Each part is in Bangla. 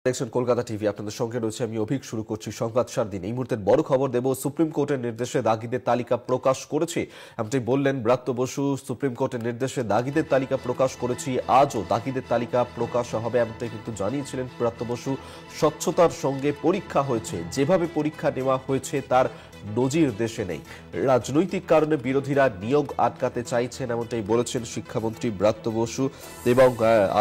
দেখছেন কলকাতা টিভি, আপনাদের সঙ্গে রয়েছে আমি অভিক। শুরু করছি সংবাদ 7 দিন। এই মুহূর্তের বড় খবর দেব, সুপ্রিম কোর্টের নির্দেশে দাগিদের তালিকা প্রকাশ করেছে এমনটাই বললেন ব্রাত্য বসু। সুপ্রিম কোর্টের নির্দেশে দাগিদের তালিকা প্রকাশ করেছি, আজও দাগিদের তালিকা প্রকাশ হবে এমনটাই কিন্তু জানিয়েছিলেন ব্রাত্য বসু। স্বচ্ছতার সঙ্গে পরীক্ষা হয়েছে, যেভাবে পরীক্ষা নেওয়া হয়েছে তার নজির দেশে নেই। রাজনৈতিক কারণে বিরোধীরা নিয়োগ আটকাতে চাইছেন এমনটাই বলেছেন শিক্ষামন্ত্রী ব্রাত্য বসু। এবং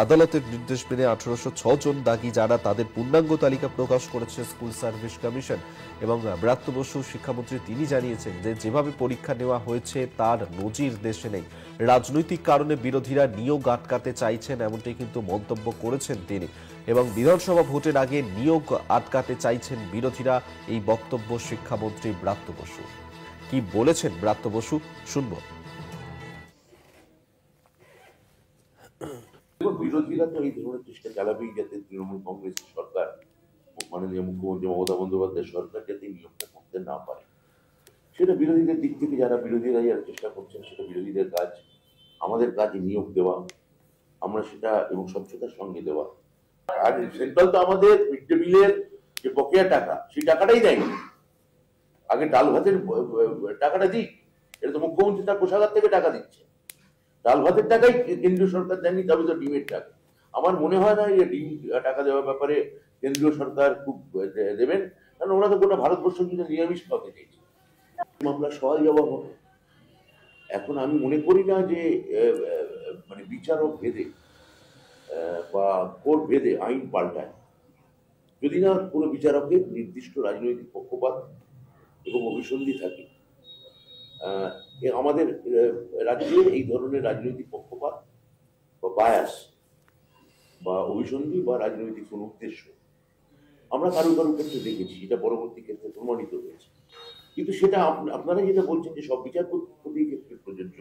আদালতের নির্দেশ মেনে 1806 জন দাগি যারা, তাদের পূর্ণাঙ্গ তালিকা প্রকাশ করেছে স্কুল সার্ভিস কমিশন। এবং ব্রাত্য বসু শিক্ষামন্ত্রী তিনি জানিয়েছেন যে যেভাবে পরীক্ষা নেওয়া হয়েছে তার নজির দেশে নেই। রাজনৈতিক কারণে বিরোধীরা নিয়োগ আটকাতে চাইছেন এমনটাই কিন্তু মন্তব্য করেছেন তিনি। এবং বিধানসভা ভোটের আগে নিয়োগ আটকাতে চাইছেন বিরোধীরা, এই বক্তব্য শিক্ষামন্ত্রী ব্রাত্য বসু। কি বলেছেন ব্রাত্য বসু শুনব। বিরোধীরা তো এই ধরনের চেষ্টা চালাবেই যাতে তৃণমূল কংগ্রেস সরকার, মাননীয় মুখ্যমন্ত্রী মমতা বন্দ্যোপাধ্যায় সরকার যাতে নিয়োগটা করতে না পারে। সেটা বিরোধীদের দিক থেকে যারা চেষ্টা করছেন সেটা বিরোধীদের কাজ। আমাদের কাজ নিয়োগ দেওয়া, আমরা সেটা এবং স্বচ্ছতার সঙ্গে দেওয়া। আর সেন্ট্রাল তো আমাদের মিড ডে মিলের যে বকেয়া টাকা, সেই টাকাটাই দেয়নি। আগে ডাল ভাতের টাকাটা দিক, এটা তো মুখ্যমন্ত্রী তার কোষাগার থেকে টাকা দিচ্ছে। ডাল ভাতের টাকাই কেন্দ্রীয় সরকার দেয়নি, তবে তো ডিমের টাকা। আমার মনে হয় না যে ডিম টাকা দেওয়ার ব্যাপারে কেন্দ্রীয় সরকার খুব দেবেন, কারণ ওরা তো গোটা ভারতবর্ষ কিন্তু নিরামিষ খাওয়াতে চাইছে। মামলা সহজ জবাব হবে। এখন আমি মনে করি না যে মানে বিচারক ভেদে বা কোর্ট ভেদে আইন পাল্টায়, যদি না কোনো বিচারকের নির্দিষ্ট রাজনৈতিক পক্ষপাত এবং অভিসন্ধি থাকে। আমাদের রাজ্যে এই ধরনের রাজনৈতিক পক্ষপাত বা বায়াস বা অভিসন্ধি বা রাজনৈতিক কোন উদ্দেশ্য আমরা কারো কারো ক্ষেত্রে দেখেছি, এটা পরবর্তী ক্ষেত্রে প্রমাণিত হয়েছে। কিন্তু সেটা আপনারা যেটা বলছেন যে সব বিচারপতির ক্ষেত্রে প্রযোজ্য,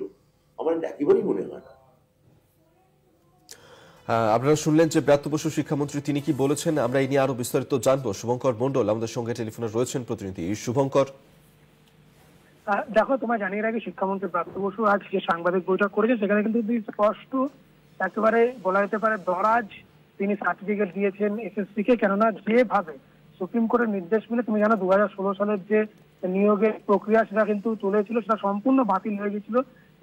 আমার এটা একেবারেই মনে হয় না। আপনারা শুনলেন যে ব্রাত্য বসু শিক্ষামন্ত্রী তিনি কি বলেছেন। আমরা এই নিয়ে আরো বিস্তারিত জানবো। শুভঙ্কর মন্ডল আমাদের সঙ্গে টেলিফোনে রয়েছেন প্রতিনিধি। শুভঙ্কর, দেখো, তোমার জানিয়ে রাখি শিক্ষামন্ত্রী ব্রাত্য বসু আজ যে সাংবাদিক বৈঠক করেছে সেখানে কিন্তু স্পষ্ট একেবারে বলা যেতে পারে দরাজ তিনি সার্টিফিকেট দিয়েছেন এসএসসি কে। কেননা যেভাবে সুপ্রিম কোর্টের নির্দেশ মেনে, তুমি জানো 2016 সালের যে নিয়োগের প্রক্রিয়া সেটা কিন্তু চলেছিল, সেটা সম্পূর্ণ বাতিল হয়ে গেছিল।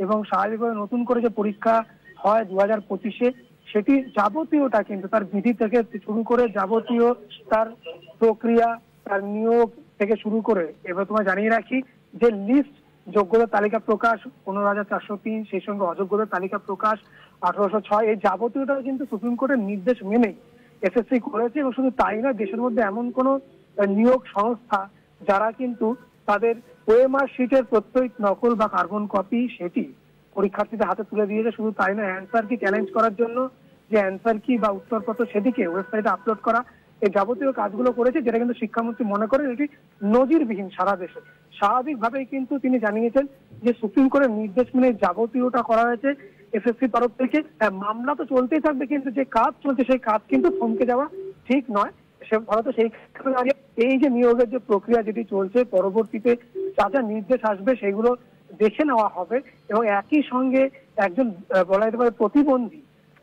এবং স্বাভাবিকভাবে নতুন করে যে পরীক্ষা হয় 2025-এ, সেটি যাবতীয়টা কিন্তু তার বিধি থেকে শুরু করে যাবতীয় তার প্রক্রিয়া, তার নিয়োগ থেকে শুরু করে, এবার তোমায় জানিয়ে রাখি যে লিস্ট যোগ্যতার তালিকা প্রকাশ 15,403, সেই সঙ্গে অযোগ্যতার তালিকা প্রকাশ 1806, এই যাবতীয়টা কিন্তু সুপ্রিম কোর্টের নির্দেশ মেনেই এসএসসি করেছে। এবং শুধু তাই নয়, দেশের মধ্যে এমন কোন নিয়োগ সংস্থা যারা কিন্তু তাদের ওএমআর শিটের প্রত্যেক নকল বা কার্বন কপি সেটি পরীক্ষার্থীদের হাতে তুলে দিয়েছে। শুধু তাই নয়, অ্যান্সার কি চ্যালেঞ্জ করার জন্য যে অ্যান্সার কি বা উত্তরপত্র সেটিকে ওয়েবসাইটে আপলোড করা, এই যাবতীয় কাজগুলো করেছে, যেটা কিন্তু শিক্ষামন্ত্রী মনে করেন এটি নজিরবিহীন সারা দেশে। স্বাভাবিকভাবেই কিন্তু তিনি জানিয়েছেন যে সুপ্রিম কোর্টের নির্দেশ মেনে যাবতীয়টা করা হয়েছে এসএসসি তরফ থেকে। মামলা তো চলতেই থাকবে, কিন্তু যে কাজ চলছে সেই কাজ কিন্তু থমকে যাওয়া ঠিক নয়। ফলত সেই ক্ষেত্রে এই যে নিয়োগের যে প্রক্রিয়া যেটি চলছে, পরবর্তীতে যা যা নির্দেশ আসবে সেগুলো দেখে নেওয়া হবে। এবং একই সঙ্গে একজন বলা যেতে পারে প্রতিবন্ধী,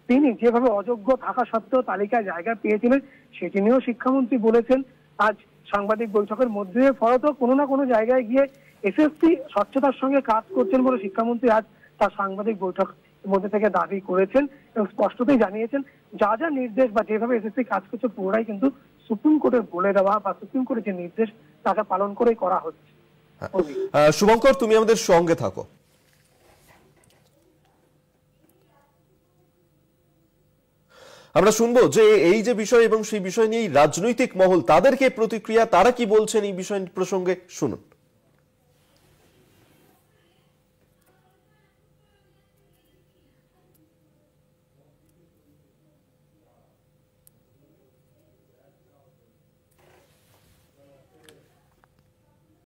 তিনি যেভাবে অযোগ্য থাকা সত্ত্বেও তালিকায় জায়গা পেয়েছিলেন, সেটি নিয়েও শিক্ষামন্ত্রী বলেছেন আজ সাংবাদিক বৈঠকের মধ্যে। ফলত কোনো না কোনো জায়গায় গিয়ে এসএসসি স্বচ্ছতার সঙ্গে কাজ করছেন বলে শিক্ষামন্ত্রী আজ তার সাংবাদিক বৈঠক মধ্যে থেকে দাবি করেছেন এবং স্পষ্টতই জানিয়েছেন যা যা নির্দেশ বা যেভাবে এসএসসি কাজ করছে পুরোটাই কিন্তু সুপ্রিম কোর্টের বলে দেওয়া বা সুপ্রিম কোর্টের যে নির্দেশ তাকে পালন করেই করা হচ্ছে। শুভঙ্কর, তুমি আমাদের সঙ্গে থাকো। আমরা শুনবো যে এই যে বিষয় এবং সেই বিষয় নিয়ে রাজনৈতিক মহল, তাদেরকে প্রতিক্রিয়া, তারা কি বলছেন এই বিষয় প্রসঙ্গে শুনুন।